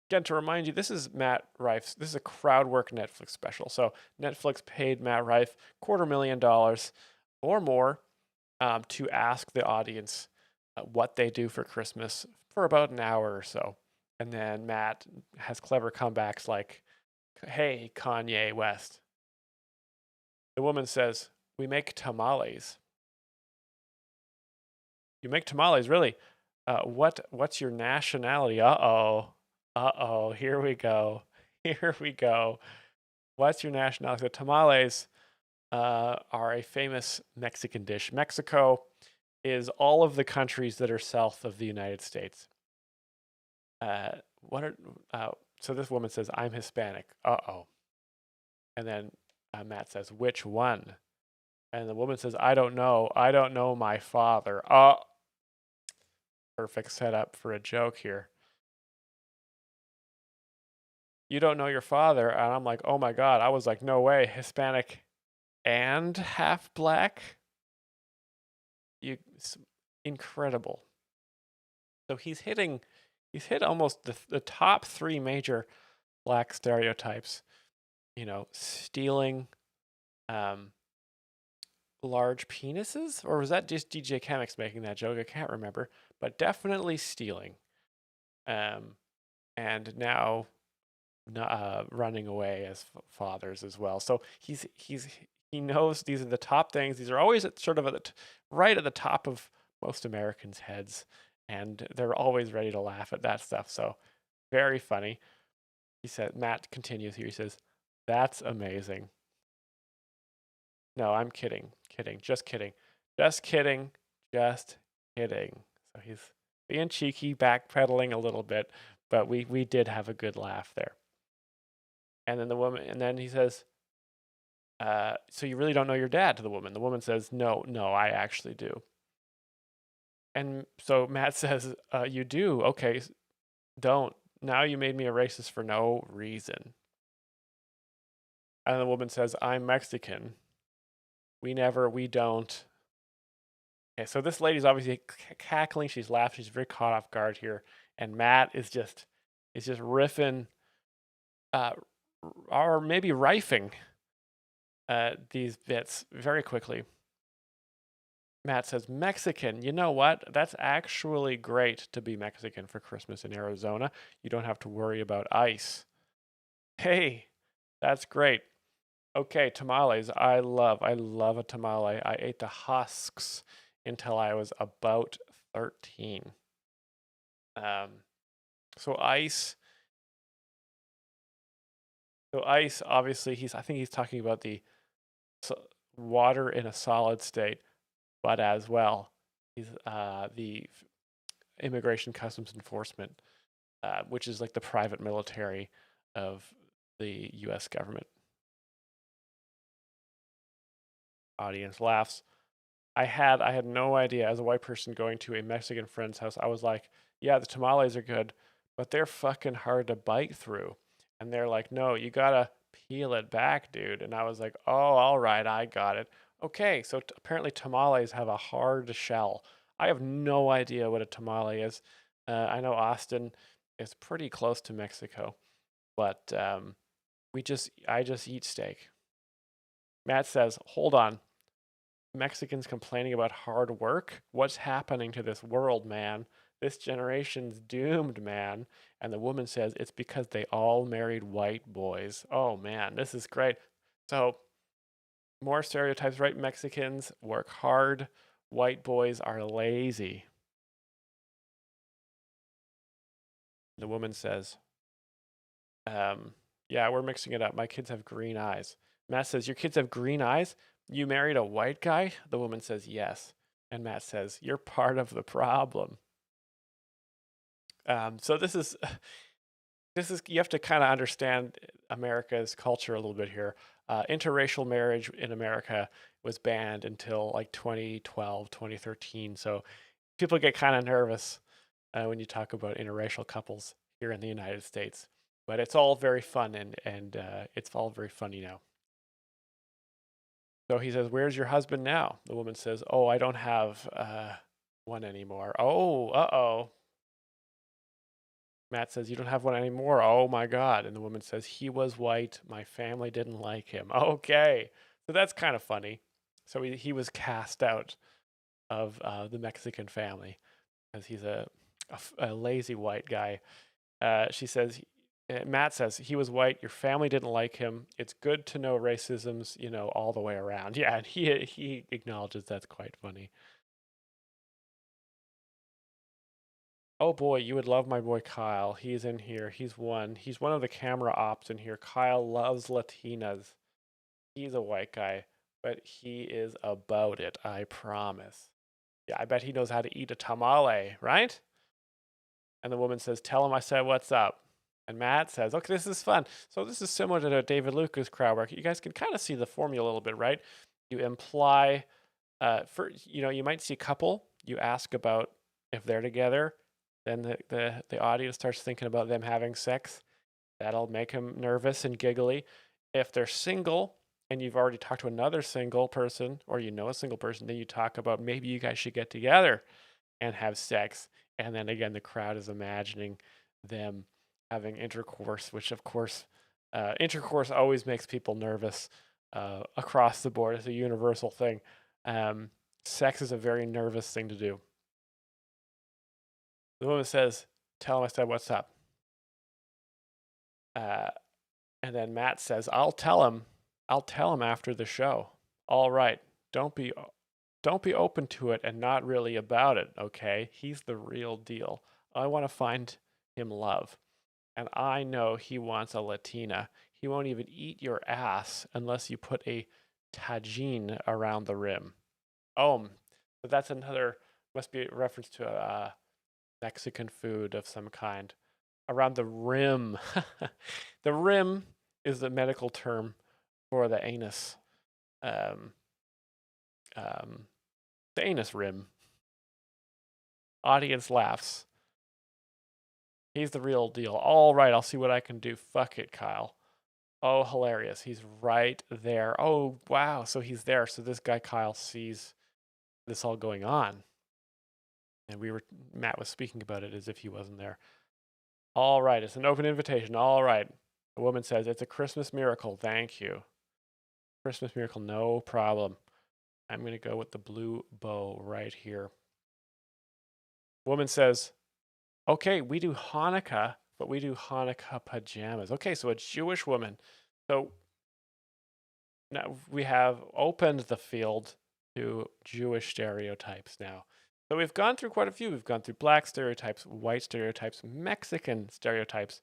again, to remind you, this is Matt Rife's. This is a crowd work Netflix special. So, Netflix paid Matt Rife $250,000 or more to ask the audience what they do for Christmas for about an hour or so. And then Matt has clever comebacks like, "Hey, Kanye West." The woman says, "We make tamales." "You make tamales, really? What's your nationality?" Uh-oh, here we go. Here we go. What's your nationality? The tamales are a famous Mexican dish. Mexico is all of the countries that are south of the United States. What are so this woman says, "I'm Hispanic." Uh-oh. And then Matt says, "Which one?" And the woman says, "I don't know. I don't know my father." Oh, perfect setup for a joke here. "You don't know your father?" And I'm like, oh my God. I was like, no way. Hispanic and half black? Incredible. So he's hit almost the top three major black stereotypes. Stealing large penises? Or was that just DJ Chemix making that joke? I can't remember. But definitely stealing. And now running away as fathers as well. So he knows these are the top things. These are always sort of right at the top of most Americans' heads, and they're always ready to laugh at that stuff. So very funny. Matt continues here. He says, "That's amazing." "No, I'm kidding. Just kidding. Just kidding. Just kidding." So he's being cheeky, backpedaling a little bit, but we did have a good laugh there. And then he says, so you really don't know your dad, to the woman. The woman says, no, I actually do. And so Matt says, you do? Okay, don't. Now you made me a racist for no reason. And the woman says, I'm Mexican. We don't. Okay, so this lady's obviously cackling. She's laughing. She's very caught off guard here. And Matt is just riffing, or maybe rifing these bits very quickly. Matt says, Mexican, you know what? That's actually great to be Mexican for Christmas in Arizona. You don't have to worry about ice. Hey, that's great. Okay, tamales. I love a tamale. I ate the husks until I was about 13. So ice. Obviously, I think he's talking about the water in a solid state, but as well, he's the Immigration Customs Enforcement, which is like the private military of the U.S. government. Audience laughs. I had no idea, as a white person going to a Mexican friend's house. I was like, yeah, the tamales are good, but they're fucking hard to bite through. And they're like, no, you gotta peel it back, dude. And I was like, oh, all right, I got it. Okay, so apparently tamales have a hard shell. I have no idea what a tamale is. I know Austin is pretty close to Mexico, but I just eat steak. Matt says, hold on. Mexicans complaining about hard work? What's happening to this world, man? This generation's doomed, man. And the woman says, it's because they all married white boys. Oh, man, this is great. So, more stereotypes, right? Mexicans work hard, white boys are lazy. The woman says, yeah, we're mixing it up. My kids have green eyes. Matt says, your kids have green eyes? You married a white guy? The woman says, yes. And Matt says, you're part of the problem. So this is you have to kind of understand America's culture a little bit here. Interracial marriage in America was banned until like 2012, 2013. So people get kind of nervous when you talk about interracial couples here in the United States. But it's all very fun and it's all very funny now. So he says, "Where's your husband now?" The woman says, "Oh, I don't have one anymore." Oh, uh-oh. Matt says, "You don't have one anymore." Oh my God. And the woman says, "He was white. My family didn't like him." Okay. So that's kind of funny. So he was cast out of the Mexican family because he's a lazy white guy. She says, Matt says, he was white. Your family didn't like him. It's good to know racism's, all the way around. Yeah, and he acknowledges that's quite funny. Oh boy, you would love my boy Kyle. He's in here. He's one. He's one of the camera ops in here. Kyle loves Latinas. He's a white guy, but he is about it, I promise. Yeah, I bet he knows how to eat a tamale, right? And the woman says, tell him I said what's up. And Matt says, okay, this is fun. So this is similar to the David Lucas crowd work. You guys can kind of see the formula a little bit, right? You imply, you might see a couple. You ask about if they're together. Then the audience starts thinking about them having sex. That'll make them nervous and giggly. If they're single and you've already talked to another single person or a single person, then you talk about maybe you guys should get together and have sex. And then again, the crowd is imagining them having intercourse, which of course, intercourse always makes people nervous across the board. It's a universal thing. Sex is a very nervous thing to do. The woman says, tell him I said, what's up? And then Matt says, I'll tell him after the show. All right. Don't be open to it and not really about it, okay? He's the real deal. I want to find him love. And I know he wants a Latina. He won't even eat your ass unless you put a tajin around the rim. Oh, so that's must be a reference to a Mexican food of some kind. around the rim. The rim is the medical term for the anus. Um, the anus rim. Audience laughs. He's the real deal. All right, I'll see what I can do. Fuck it, Kyle. Oh, hilarious. He's right there. Oh, wow. So he's there. So this guy, Kyle, sees this all going on. And Matt was speaking about it as if he wasn't there. All right, it's an open invitation. All right. The woman says, it's a Christmas miracle. Thank you. Christmas miracle, no problem. I'm going to go with the blue bow right here. Woman says, okay, we do Hanukkah, but we do Hanukkah pajamas. Okay, so a Jewish woman. So now we have opened the field to Jewish stereotypes now. So we've gone through quite a few. We've gone through black stereotypes, white stereotypes, Mexican stereotypes.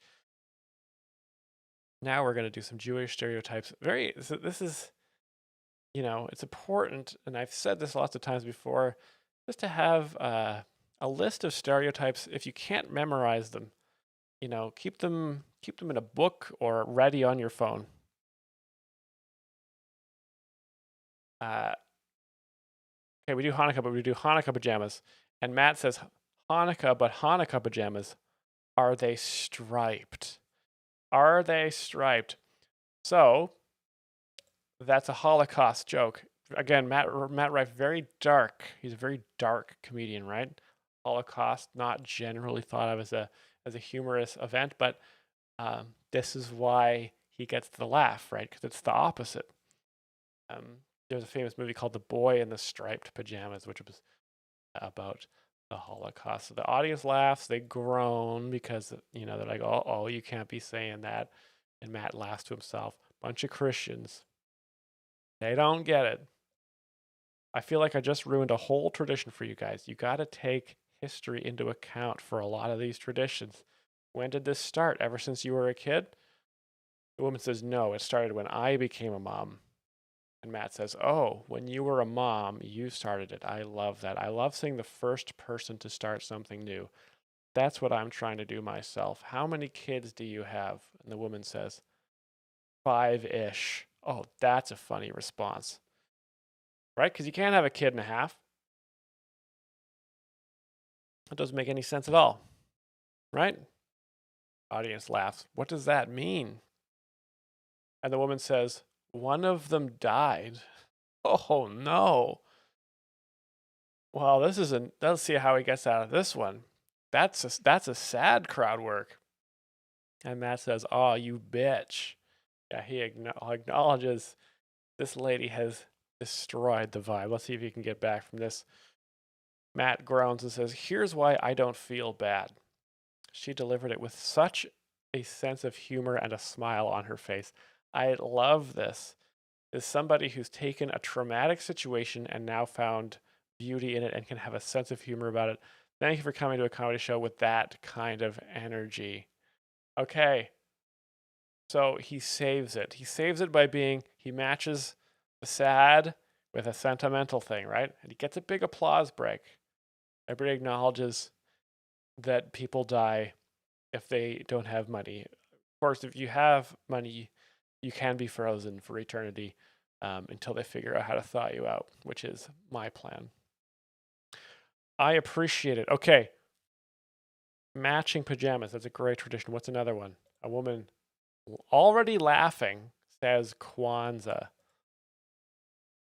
Now we're going to do some Jewish stereotypes. This is, it's important, and I've said this lots of times before, just to have a list of stereotypes. If you can't memorize them, keep them in a book or ready on your phone. Okay, we do Hanukkah, but we do Hanukkah pajamas. And Matt says, Hanukkah, but Hanukkah pajamas, are they striped? Are they striped? So, that's a Holocaust joke. Again, Matt Rife, very dark. He's a very dark comedian, right? Holocaust, not generally thought of as a humorous event, but this is why he gets the laugh, right? Because it's the opposite. There's a famous movie called The Boy in the Striped Pajamas, which was about the Holocaust. So the audience laughs, they groan because, they're like, oh, you can't be saying that. And Matt laughs to himself. Bunch of Christians. They don't get it. I feel like I just ruined a whole tradition for you guys. You got to take history into account for a lot of these traditions. When did this start? Ever since you were a kid? The woman says, no, it started when I became a mom. And Matt says, oh, when you were a mom, you started it. I love that. I love seeing the first person to start something new. That's what I'm trying to do myself. How many kids do you have? And the woman says, 5-ish. Oh, that's a funny response. Right? Because you can't have a kid and a half. That doesn't make any sense at all. Right? Audience laughs. What does that mean? And the woman says, one of them died. Oh, no. Well, let's see how he gets out of this one. That's a sad crowd work. And Matt says, oh, you bitch. Yeah, he acknowledges this lady has destroyed the vibe. Let's see if he can get back from this. Matt groans and says, here's why I don't feel bad. She delivered it with such a sense of humor and a smile on her face. I love this. Is somebody who's taken a traumatic situation and now found beauty in it and can have a sense of humor about it. Thank you for coming to a comedy show with that kind of energy. Okay. So he saves it. He saves it by he matches the sad with a sentimental thing, right? And he gets a big applause break. Everybody acknowledges that people die if they don't have money. Of course, if you have money, you can be frozen for eternity until they figure out how to thaw you out, which is my plan. I appreciate it. Okay. Matching pajamas. That's a great tradition. What's another one? A woman already laughing says Kwanzaa.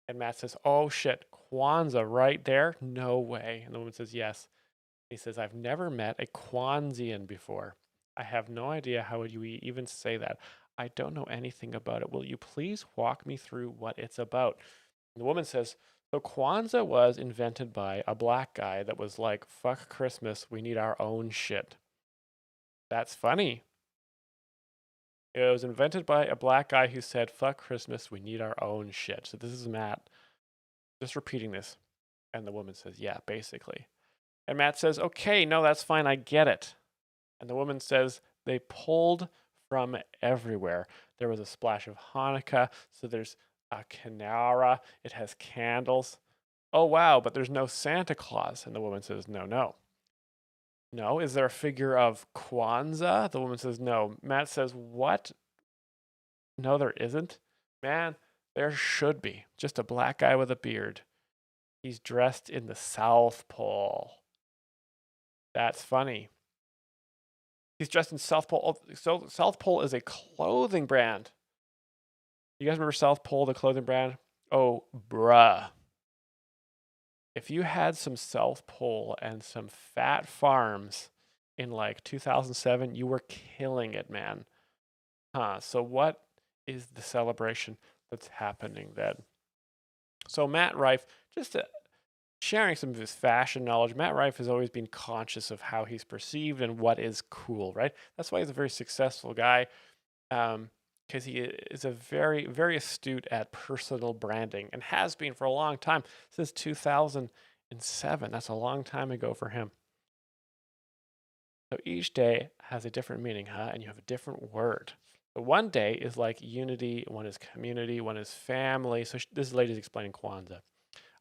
And Matt says, oh shit, Kwanzaa right there? No way. And the woman says, yes. He says, I've never met a Kwanzaan before. I have no idea how you even say that. I don't know anything about it. Will you please walk me through what it's about? And the woman says, so Kwanzaa was invented by a black guy that was like, fuck Christmas, we need our own shit. That's funny. It was invented by a black guy who said, fuck Christmas, we need our own shit. So this is Matt just repeating this. And the woman says, yeah, basically. And Matt says, okay, no, that's fine, I get it. And the woman says, they pulled from everywhere. There was a splash of Hanukkah, so there's a Kinara, it has candles. Oh, wow, but there's no Santa Claus. And the woman says, no. No. Is there a figure of Kwanzaa? The woman says no. Matt says, what? No, there isn't. Man, there should be. Just a black guy with a beard. He's dressed in the South Pole. That's funny. He's dressed in South Pole. Oh, so South Pole is a clothing brand. You guys remember South Pole, the clothing brand? Oh, bruh. If you had some South Pole and some fat farms in like 2007, you were killing it, man. So what is the celebration that's happening then? So Matt Rife, just sharing some of his fashion knowledge. Matt Rife has always been conscious of how he's perceived and what is cool, right? That's why he's a very successful guy, because he is a very, very astute at personal branding and has been for a long time, since 2007. That's a long time ago for him. So each day has a different meaning, and you have a different word. So one day is like unity, one is community, one is family. So this lady's explaining Kwanzaa.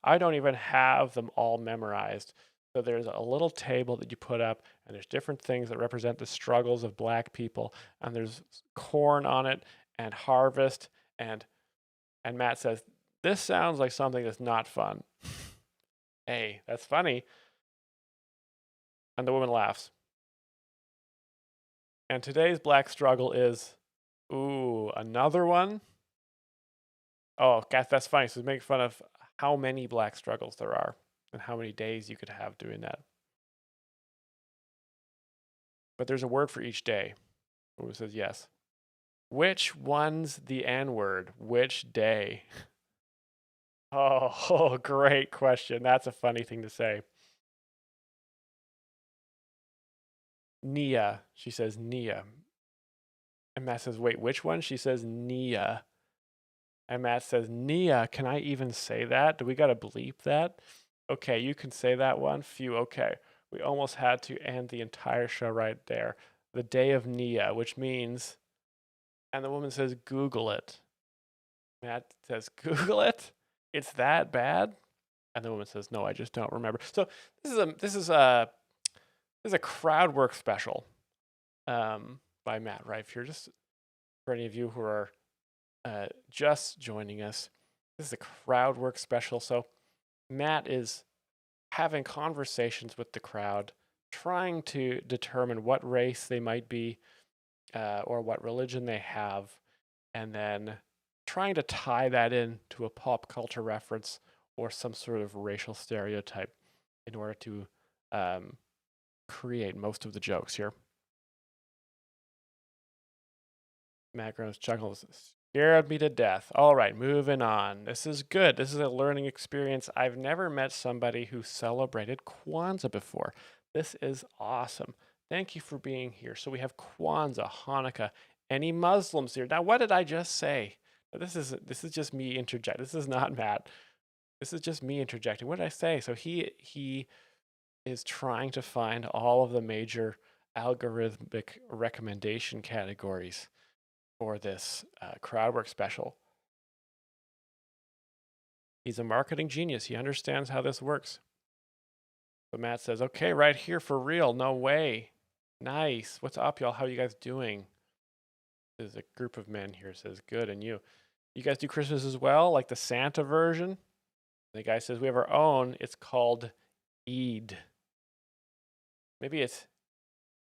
I don't even have them all memorized. So there's a little table that you put up, and there's different things that represent the struggles of black people, and there's corn on it and harvest, and Matt says, this sounds like something that's not fun. Hey, that's funny. And the woman laughs. And today's black struggle is, ooh, another one? Oh, that's funny. So make fun of how many black struggles there are and how many days you could have doing that. But there's a word for each day. Who says yes? Which one's the N word? Which day? Oh, great question. That's a funny thing to say. Nia. She says Nia. And Matt says, wait, which one? She says Nia. And Matt says, Nia, can I even say that? Do we got to bleep that? Okay, you can say that one. Phew, okay. We almost had to end the entire show right there. The day of Nia, which means, and the woman says, Google it. Matt says, Google it? It's that bad? And the woman says, no, I just don't remember. So this is a crowd work special by Matt Rife here. Just for any of you who are just joining us, this is a crowd work special. So Matt is having conversations with the crowd, trying to determine what race they might be or what religion they have, and then trying to tie that in to a pop culture reference or some sort of racial stereotype in order to create most of the jokes here. Matt Gross chuckles, scared me to death. All right, moving on. This is good. This is a learning experience. I've never met somebody who celebrated Kwanzaa before. This is awesome. Thank you for being here. So we have Kwanzaa, Hanukkah. Any Muslims here? Now, what did I just say? This is just me interjecting. This is not Matt. This is just me interjecting. What did I say? So he is trying to find all of the major algorithmic recommendation categories for this crowd work special. He's a marketing genius. He understands how this works. So Matt says, okay, right here for real. No way. Nice. What's up, y'all? How you guys doing? There's a group of men here. Says, good. And you guys do Christmas as well? Like the Santa version? The guy says, we have our own. It's called Eid. Maybe is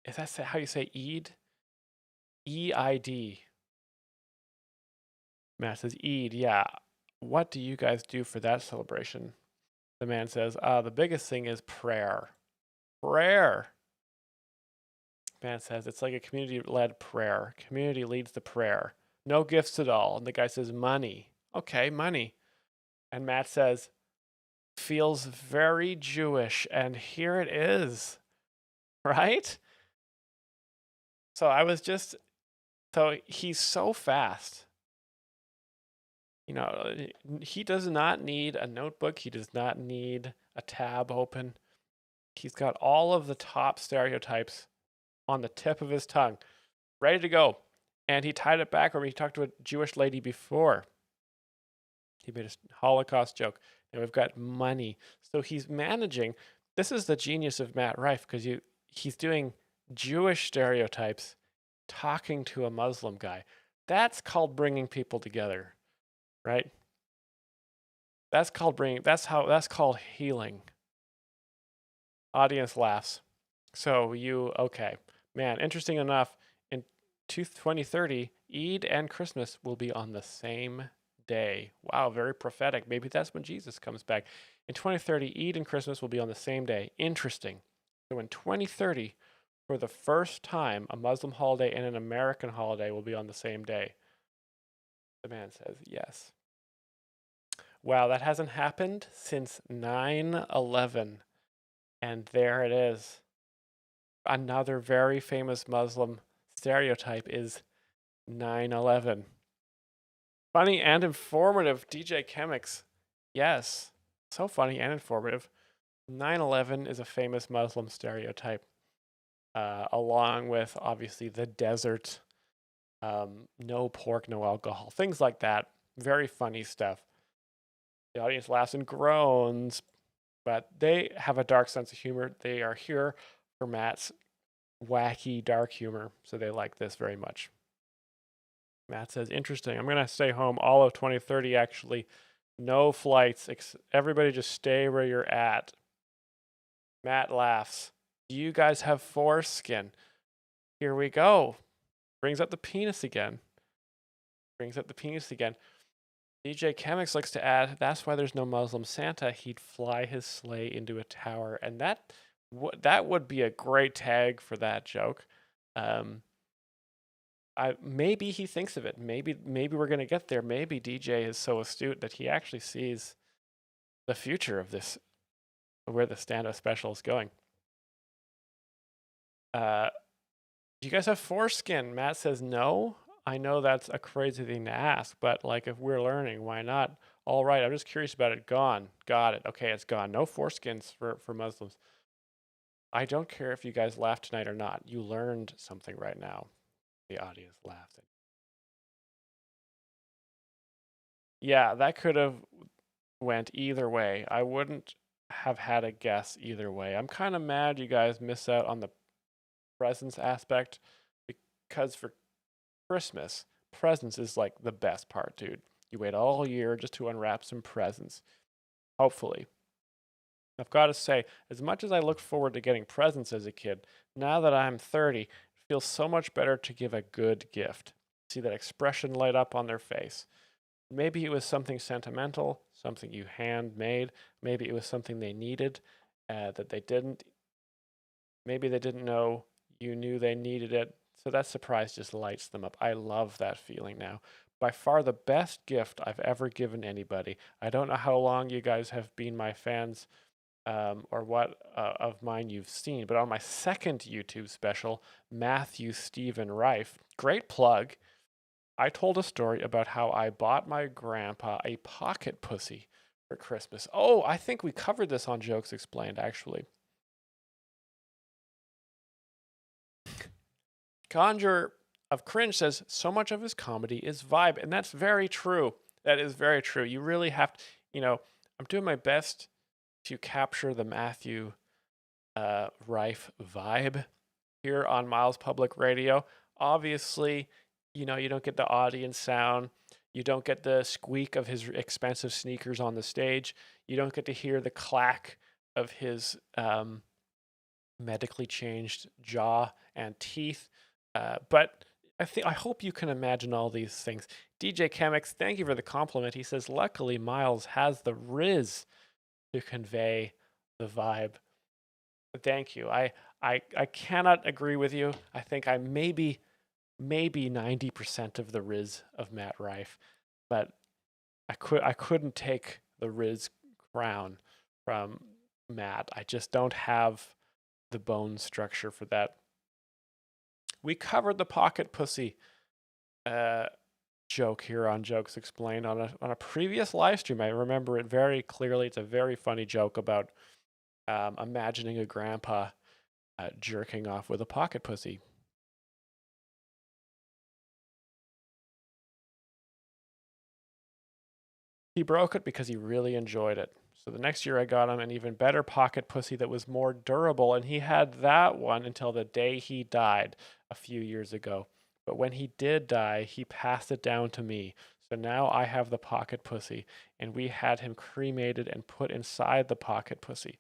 that how you say Eid? E-I-D. Matt says, Eid, yeah. What do you guys do for that celebration? The man says, the biggest thing is prayer. Prayer. Man says, it's like a community-led prayer. Community leads the prayer. No gifts at all. And the guy says, money. Okay, money. And Matt says, feels very Jewish. And here it is. Right? So so he's so fast. You know, he does not need a notebook. He does not need a tab open. He's got all of the top stereotypes on the tip of his tongue, ready to go. And he tied it back when he talked to a Jewish lady before. He made a Holocaust joke. And we've got money. So he's managing. This is the genius of Matt Rife, because he's doing Jewish stereotypes, talking to a Muslim guy. That's called bringing people together, right? That's called called healing. Audience laughs. So okay. Man, interesting enough, in 2030, Eid and Christmas will be on the same day. Wow, very prophetic. Maybe that's when Jesus comes back. In 2030, Eid and Christmas will be on the same day. Interesting. So in 2030, for the first time, a Muslim holiday and an American holiday will be on the same day. The man says yes. Wow, that hasn't happened since 9/11. And there it is. Another very famous Muslim stereotype is 9/11. Funny and informative, DJ Chemix. Yes, so funny and informative. 9/11 is a famous Muslim stereotype, along with obviously the desert, no pork, no alcohol, things like that. Very funny stuff. The audience laughs and groans, but they have a dark sense of humor. They are here for Matt's wacky dark humor, so they like this very much. Matt says, interesting. I'm going to stay home all of 2030, actually. No flights. Everybody just stay where you're at. Matt laughs. Do you guys have foreskin? Here we go. Brings up the penis again. DJ Chemix likes to add, that's why there's no Muslim Santa. He'd fly his sleigh into a tower. And that would be a great tag for that joke. Maybe he thinks of it. Maybe we're going to get there. Maybe DJ is so astute that he actually sees the future of this, where the stand-up special is going. Do you guys have foreskin? Matt says no. I know that's a crazy thing to ask, but like if we're learning, why not? All right, I'm just curious about it. Gone. Got it. Okay, it's gone. No foreskins for Muslims. I don't care if you guys laugh tonight or not. You learned something right now. The audience laughed. Yeah, that could have went either way. I wouldn't have had a guess either way. I'm kind of mad you guys miss out on the presents aspect, because for Christmas, presents is like the best part, dude. You wait all year just to unwrap some presents. Hopefully. I've got to say, as much as I look forward to getting presents as a kid, now that I'm 30, it feels so much better to give a good gift. See that expression light up on their face. Maybe it was something sentimental, something you handmade. Maybe it was something they needed that they didn't. Maybe they didn't know you knew they needed it. So that surprise just lights them up. I love that feeling now. By far the best gift I've ever given anybody. I don't know how long you guys have been my fans or what of mine you've seen, but on my second YouTube special, Matthew Stephen Rife, great plug, I told a story about how I bought my grandpa a pocket pussy for Christmas. Oh, I think we covered this on Jokes Explained, actually. Conjure of Cringe says, so much of his comedy is vibe. And that's very true. That is very true. You really have to, I'm doing my best to capture the Matthew Rife vibe here on Myles Public Radio. Obviously, you don't get the audience sound. You don't get the squeak of his expensive sneakers on the stage. You don't get to hear the clack of his medically changed jaw and teeth. But I hope you can imagine all these things. DJ Chemix, thank you for the compliment. He says, luckily, Myles has the riz to convey the vibe. Thank you. I cannot agree with you. I think I maybe 90% of the riz of Matt Rife, but I couldn't take the riz crown from Matt. I just don't have the bone structure for that. We covered the pocket pussy joke here on Jokes Explained on a previous live stream. I remember it very clearly. It's a very funny joke about imagining a grandpa jerking off with a pocket pussy. He broke it because he really enjoyed it. So the next year I got him an even better pocket pussy that was more durable, and he had that one until the day he died a few years ago. But when he did die, he passed it down to me. So now I have the pocket pussy, and we had him cremated and put inside the pocket pussy.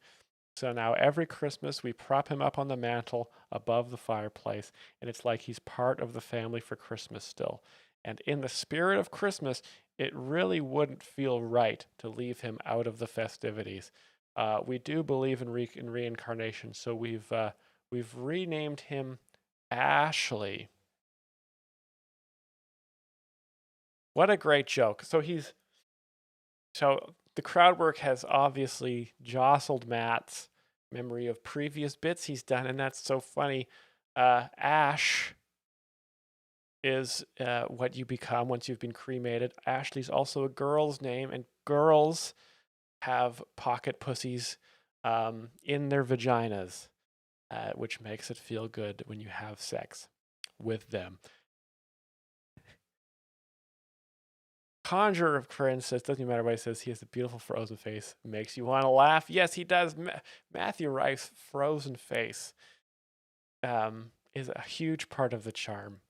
So now every Christmas we prop him up on the mantle above the fireplace, and it's like he's part of the family for Christmas still. And in the spirit of Christmas, it really wouldn't feel right to leave him out of the festivities. We do believe in reincarnation, so we've renamed him Ashley. What a great joke! So the crowd work has obviously jostled Matt's memory of previous bits he's done, and that's so funny. Ash is what you become once you've been cremated. Ashley's also a girl's name, and girls have pocket pussies in their vaginas, which makes it feel good when you have sex with them. Conjurer of Corinne says, doesn't matter what he says, he has a beautiful frozen face. Makes you want to laugh. Yes, he does. Matthew Rife's frozen face is a huge part of the charm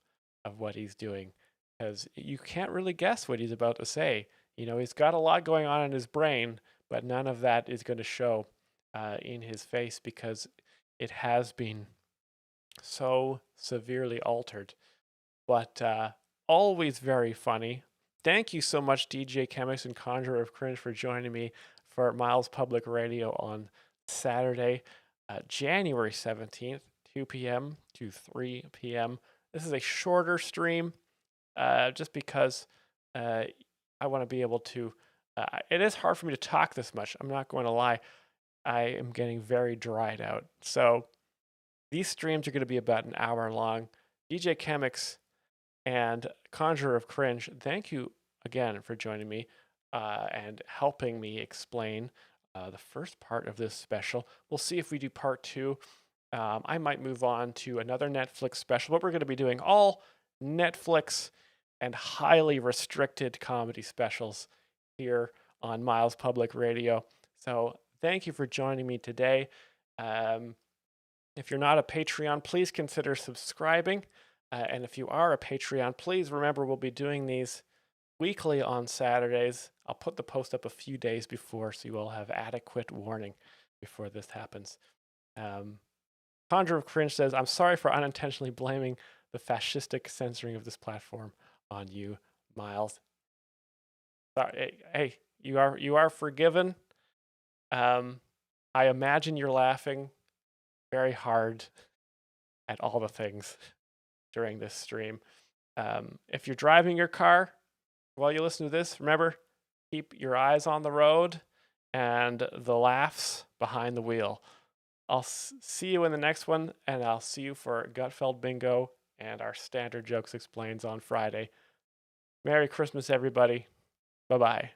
of what he's doing, because you can't really guess what he's about to say. He's got a lot going on in his brain, but none of that is going to show in his face because it has been so severely altered. But always very funny. Thank you so much, DJ Chemist and Conjurer of Cringe, for joining me for Myles Public Radio on Saturday, January 17th, 2 p.m. to 3 p.m. This is a shorter stream just because I want to be able to. It is hard for me to talk this much. I'm not going to lie. I am getting very dried out. So these streams are going to be about an hour long. DJ Chemix and Conjurer of Cringe, thank you again for joining me and helping me explain the first part of this special. We'll see if we do part two. I might move on to another Netflix special, but we're going to be doing all Netflix and highly restricted comedy specials here on Myles Public Radio. So thank you for joining me today. If you're not a Patreon, please consider subscribing. And if you are a Patreon, please remember we'll be doing these weekly on Saturdays. I'll put the post up a few days before so you all have adequate warning before this happens. Conjure of Cringe says, I'm sorry for unintentionally blaming the fascistic censoring of this platform on you, Myles. Sorry, hey, you are forgiven. I imagine you're laughing very hard at all the things during this stream. If you're driving your car while you listen to this, remember, keep your eyes on the road and the laughs behind the wheel. I'll see you in the next one, and I'll see you for Gutfeld Bingo and our Standard Jokes Explains on Friday. Merry Christmas, everybody. Bye-bye.